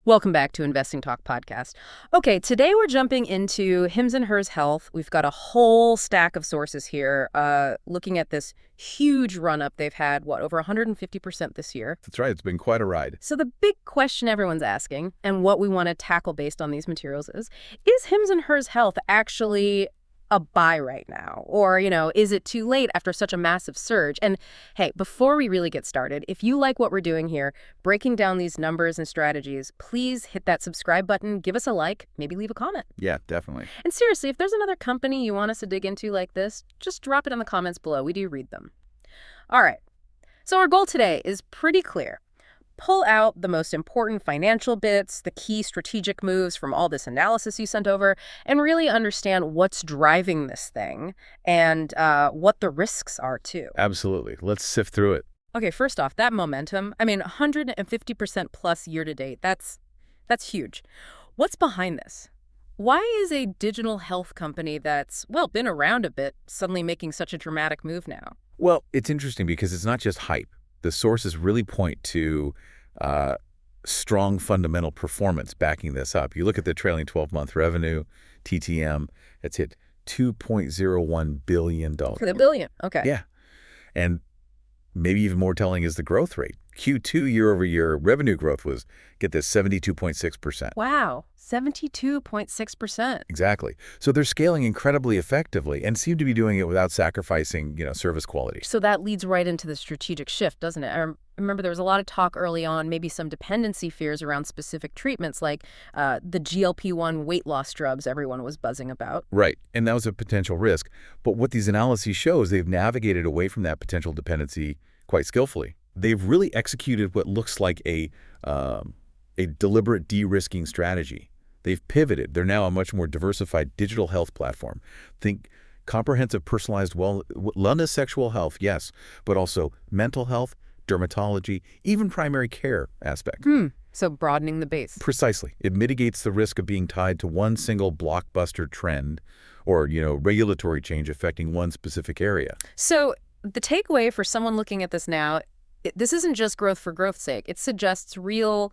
Welcome back to Investing Talk Podcast. Okay, today we're jumping into HIMS and Hers Health. We've got a whole stack of sources here looking at this huge run-up they've had, over 150% this year. That's right. It's been quite a ride. So the big question everyone's asking, and what we want to tackle based on these materials is HIMS and Hers Health actually a buy right now? Or, is it too late after such a massive surge? And hey, before we really get started, if you like what we're doing here, breaking down these numbers and strategies, please hit that subscribe button, give us a like, maybe leave a comment. Yeah, definitely. And seriously, if there's another company you want us to dig into like this, just drop it in the comments below. We do read them. All right. So our goal today is pretty clear. Pull out the most important financial bits, the key strategic moves from all this analysis you sent over, and really understand what's driving this thing and what the risks are, too. Absolutely. Let's sift through it. Okay, first off, that momentum, 150% plus year to date, that's huge. What's behind this? Why is a digital health company that's, been around a bit suddenly making such a dramatic move now? Well, it's interesting because it's not just hype. The sources really point to strong fundamental performance backing this up. You look at the trailing 12-month revenue, TTM, it's hit $2.01 billion. For the billion, okay. Yeah. And maybe even more telling is the growth rate. Q2 year-over-year revenue growth was, get this, 72.6%. Wow, 72.6%. Exactly. So they're scaling incredibly effectively and seem to be doing it without sacrificing, service quality. So that leads right into the strategic shift, doesn't it? I remember there was a lot of talk early on, maybe some dependency fears around specific treatments like the GLP-1 weight loss drugs everyone was buzzing about. Right. And that was a potential risk. But what these analyses show is they've navigated away from that potential dependency quite skillfully. They've really executed what looks like a deliberate de-risking strategy. They've pivoted. They're now a much more diversified digital health platform. Think comprehensive personalized wellness, sexual health, yes, but also mental health, dermatology, even primary care aspect. So broadening the base. Precisely. It mitigates the risk of being tied to one single blockbuster trend or, regulatory change affecting one specific area. So the takeaway for someone looking at this now, this isn't just growth for growth's sake. It suggests real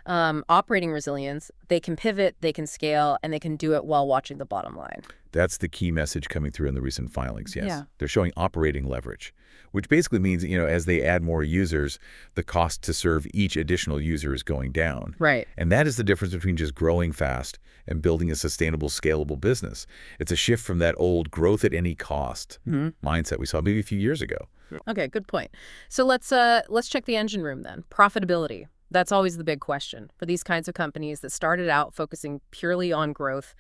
operating resilience. They can pivot, they can scale, and they can do it while watching the bottom line. That's the key message coming through in the recent filings, yes. Yeah. They're showing operating leverage, which basically means, as they add more users, the cost to serve each additional user is going down. Right. And that is the difference between just growing fast and building a sustainable, scalable business. It's a shift from that old growth at any cost mindset we saw maybe a few years ago. Okay, good point. So let's check the engine room then. Profitability. That's always the big question for these kinds of companies that started out focusing purely on growth.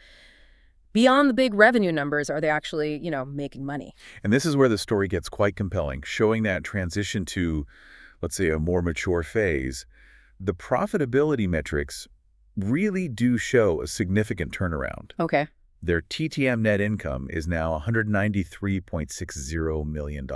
Beyond the big revenue numbers, are they actually, making money? And this is where the story gets quite compelling, showing that transition to, let's say, a more mature phase. The profitability metrics really do show a significant turnaround. Okay. Their TTM net income is now $193.60 million.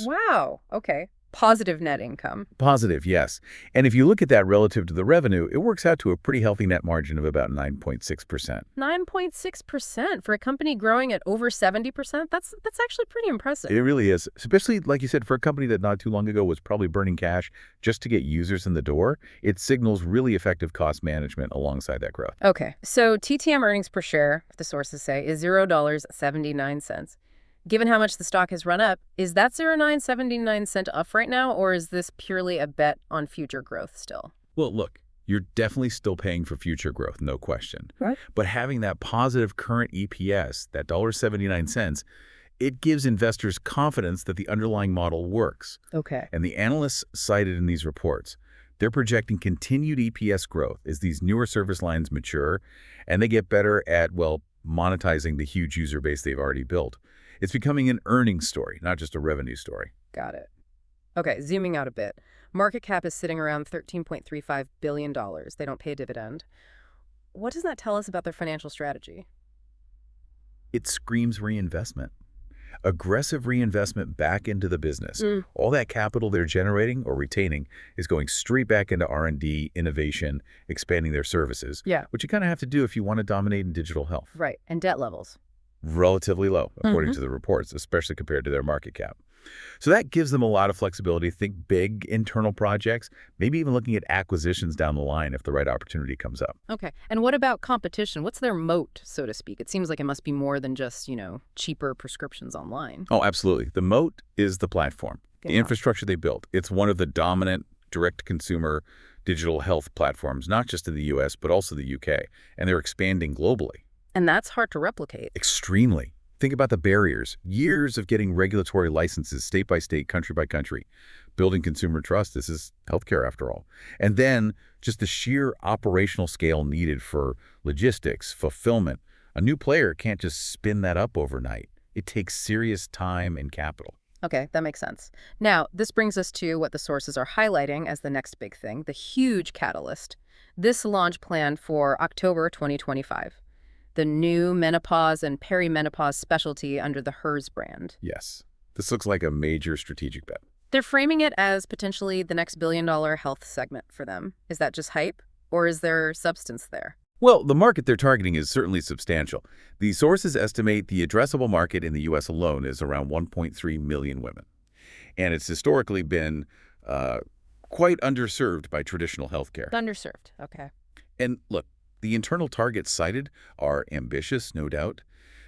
Wow. Okay. Positive net income. Positive, yes. And if you look at that relative to the revenue, it works out to a pretty healthy net margin of about 9.6%. 9.6% for a company growing at over 70%? That's actually pretty impressive. It really is, especially, like you said, for a company that not too long ago was probably burning cash just to get users in the door. It signals really effective cost management alongside that growth. Okay, so TTM earnings per share, the sources say, is $0.79. Given how much the stock has run up, is that 0.979 cent up right now, or is this purely a bet on future growth still? Well, look, you're definitely still paying for future growth, no question. Right. But having that positive current EPS, that $1.79, it gives investors confidence that the underlying model works. Okay. And the analysts cited in these reports, they're projecting continued EPS growth as these newer service lines mature and they get better at, monetizing the huge user base they've already built. It's becoming an earnings story, not just a revenue story. Got it. Okay, zooming out a bit. Market cap is sitting around $13.35 billion. They don't pay a dividend. What does that tell us about their financial strategy? It screams reinvestment. Aggressive reinvestment back into the business. All that capital they're generating or retaining is going straight back into R&D, innovation, expanding their services. Yeah. Which you kind of have to do if you want to dominate in digital health. Right, and debt levels. Relatively low, according to the reports, especially compared to their market cap. So that gives them a lot of flexibility to think big internal projects, maybe even looking at acquisitions down the line if the right opportunity comes up. Okay. And what about competition? What's their moat, so to speak? It seems like it must be more than just, cheaper prescriptions online. Oh, absolutely. The moat is the platform, the Yeah. infrastructure they built. It's one of the dominant direct-to-consumer digital health platforms, not just in the U.S., but also the U.K., and they're expanding globally. And that's hard to replicate. Extremely. Think about the barriers. Years of getting regulatory licenses state by state, country by country. Building consumer trust. This is healthcare after all. And then just the sheer operational scale needed for logistics, fulfillment. A new player can't just spin that up overnight. It takes serious time and capital. Okay, that makes sense. Now, this brings us to what the sources are highlighting as the next big thing, the huge catalyst. This launch planned for October 2025. The new menopause and perimenopause specialty under the HERS brand. Yes. This looks like a major strategic bet. They're framing it as potentially the next billion-dollar health segment for them. Is that just hype, or is there substance there? Well, the market they're targeting is certainly substantial. The sources estimate the addressable market in the U.S. alone is around 1.3 million women. And it's historically been quite underserved by traditional healthcare. Underserved, okay. And look, the internal targets cited are ambitious, no doubt.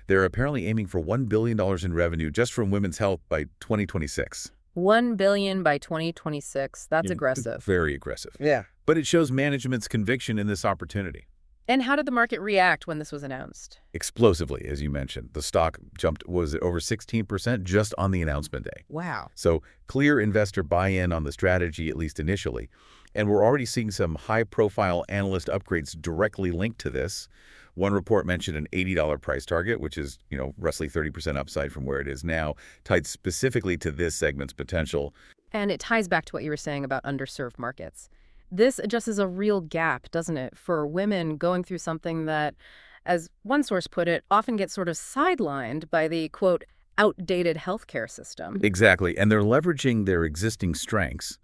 They're apparently aiming for $1 billion in revenue just from women's health by 2026. $1 billion by 2026. That's Yeah, aggressive. Very aggressive. Yeah. But it shows management's conviction in this opportunity. And how did the market react when this was announced? Explosively, as you mentioned. The stock jumped, was it over 16% just on the announcement day? Wow. So clear investor buy-in on the strategy, at least initially. And we're already seeing some high-profile analyst upgrades directly linked to this. One report mentioned an $80 price target, which is, roughly 30% upside from where it is now, tied specifically to this segment's potential. And it ties back to what you were saying about underserved markets. This addresses a real gap, doesn't it, for women going through something that, as one source put it, often gets sort of sidelined by the, quote, outdated healthcare system. Exactly. And they're leveraging their existing strengths,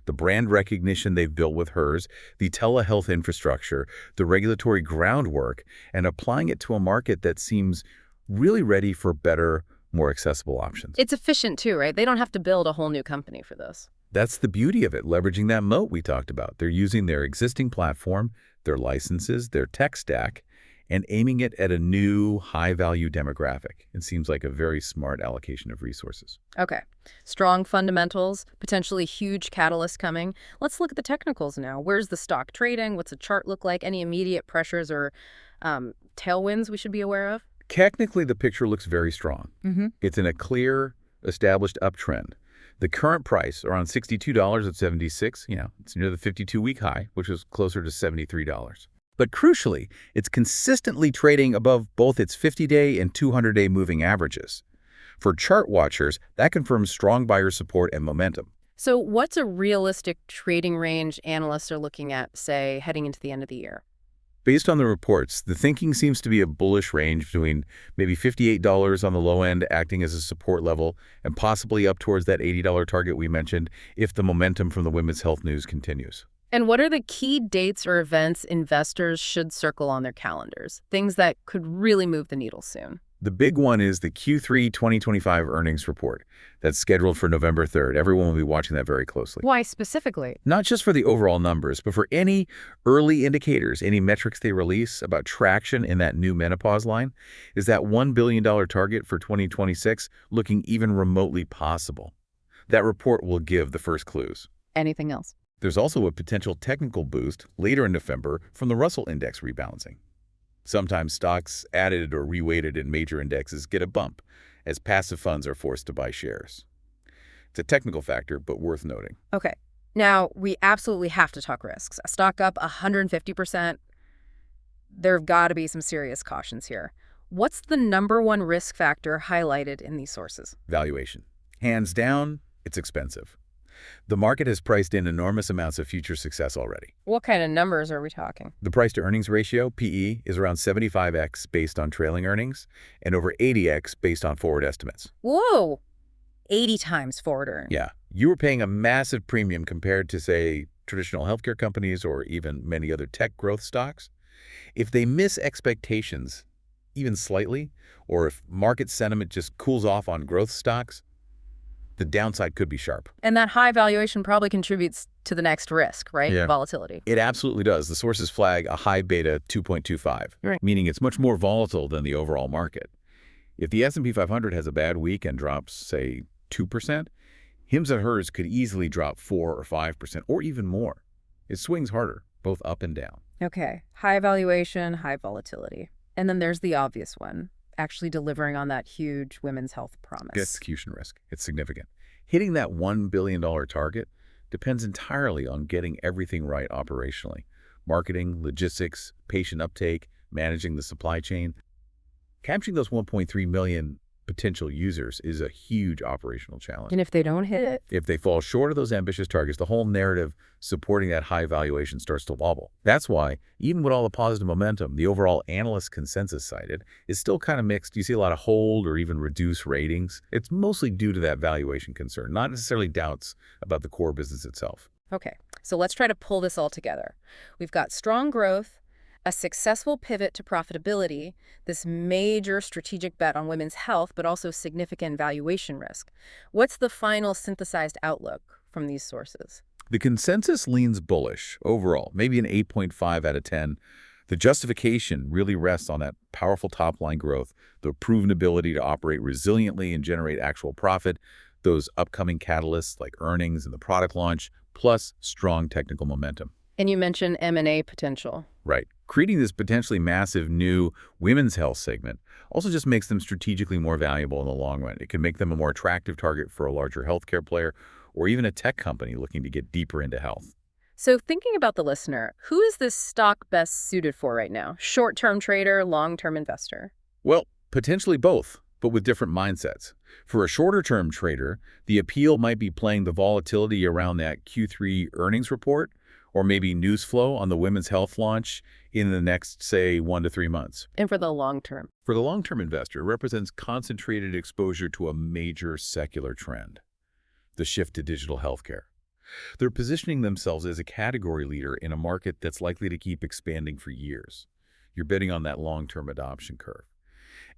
the brand recognition they've built with HERS, the telehealth infrastructure, the regulatory groundwork, and applying it to a market that seems really ready for better, more accessible options. It's efficient too, right? They don't have to build a whole new company for this. That's the beauty of it, leveraging that moat we talked about. They're using their existing platform, their licenses, their tech stack, and aiming it at a new high-value demographic. It seems like a very smart allocation of resources. Okay. Strong fundamentals, potentially huge catalyst coming. Let's look at the technicals now. Where's the stock trading? What's the chart look like? Any immediate pressures or tailwinds we should be aware of? Technically, the picture looks very strong. It's in a clear, established uptrend. The current price, around $62.76, it's near the 52-week high, which is closer to $73. But crucially, it's consistently trading above both its 50-day and 200-day moving averages. For chart watchers, that confirms strong buyer support and momentum. So what's a realistic trading range analysts are looking at, say, heading into the end of the year? Based on the reports, the thinking seems to be a bullish range between maybe $58 on the low end acting as a support level and possibly up towards that $80 target we mentioned if the momentum from the women's health news continues. And what are the key dates or events investors should circle on their calendars? Things that could really move the needle soon. The big one is the Q3 2025 earnings report that's scheduled for November 3rd. Everyone will be watching that very closely. Why specifically? Not just for the overall numbers, but for any early indicators, any metrics they release about traction in that new menopause line. Is that $1 billion target for 2026 looking even remotely possible? That report will give the first clues. Anything else? There's also a potential technical boost later in November from the Russell Index rebalancing. Sometimes stocks added or reweighted in major indexes get a bump as passive funds are forced to buy shares. It's a technical factor, but worth noting. Okay. Now, we absolutely have to talk risks. A stock up 150%, there have got to be some serious cautions here. What's the #1 risk factor highlighted in these sources? Valuation. Hands down, it's expensive. The market has priced in enormous amounts of future success already. What kind of numbers are we talking? The price-to-earnings ratio, PE, is around 75x based on trailing earnings and over 80x based on forward estimates. Whoa! 80 times forward earnings. Yeah. You were paying a massive premium compared to, say, traditional healthcare companies or even many other tech growth stocks. If they miss expectations, even slightly, or if market sentiment just cools off on growth stocks, The downside could be sharp. And that high valuation probably contributes to the next risk, right? Yeah. Volatility. It absolutely does. The sources flag a high beta 2.25, Right. meaning it's much more volatile than the overall market. If the S&P 500 has a bad week and drops, say, 2%, HIMS and hers could easily drop 4 or 5% or even more. It swings harder, both up and down. Okay. High valuation, high volatility. And then there's the obvious one, actually delivering on that huge women's health promise. Execution risk. It's significant. Hitting that $1 billion target depends entirely on getting everything right operationally. Marketing, logistics, patient uptake, managing the supply chain. Capturing those 1.3 million potential users is a huge operational challenge. And if they don't hit it? If they fall short of those ambitious targets, the whole narrative supporting that high valuation starts to wobble. That's why, even with all the positive momentum, the overall analyst consensus cited is still kind of mixed. You see a lot of hold or even reduced ratings. It's mostly due to that valuation concern, not necessarily doubts about the core business itself. Okay, so let's try to pull this all together. We've got strong growth, a successful pivot to profitability, this major strategic bet on women's health, but also significant valuation risk. What's the final synthesized outlook from these sources? The consensus leans bullish overall, maybe an 8.5 out of 10. The justification really rests on that powerful top-line growth, the proven ability to operate resiliently and generate actual profit, those upcoming catalysts like earnings and the product launch, plus strong technical momentum. And you mentioned M&A potential. Right. Creating this potentially massive new women's health segment also just makes them strategically more valuable in the long run. It can make them a more attractive target for a larger healthcare player or even a tech company looking to get deeper into health. So thinking about the listener, who is this stock best suited for right now? Short-term trader, long-term investor? Well, potentially both, but with different mindsets. For a shorter-term trader, the appeal might be playing the volatility around that Q3 earnings report, or maybe news flow on the women's health launch in the next, say, 1 to 3 months. And for the long term? For the long-term investor, it represents concentrated exposure to a major secular trend, the shift to digital healthcare. They're positioning themselves as a category leader in a market that's likely to keep expanding for years. You're betting on that long-term adoption curve.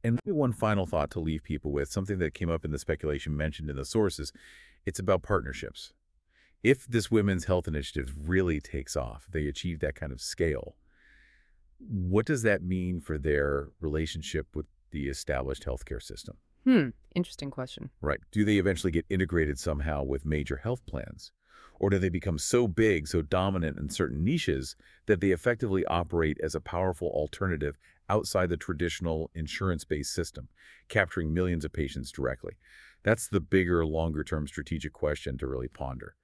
And maybe one final thought to leave people with, something that came up in the speculation mentioned in the sources, it's about partnerships. If this women's health initiative really takes off, they achieve that kind of scale, what does that mean for their relationship with the established healthcare system? Interesting question. Right. Do they eventually get integrated somehow with major health plans? Or do they become so big, so dominant in certain niches that they effectively operate as a powerful alternative outside the traditional insurance-based system, capturing millions of patients directly? That's the bigger, longer-term strategic question to really ponder.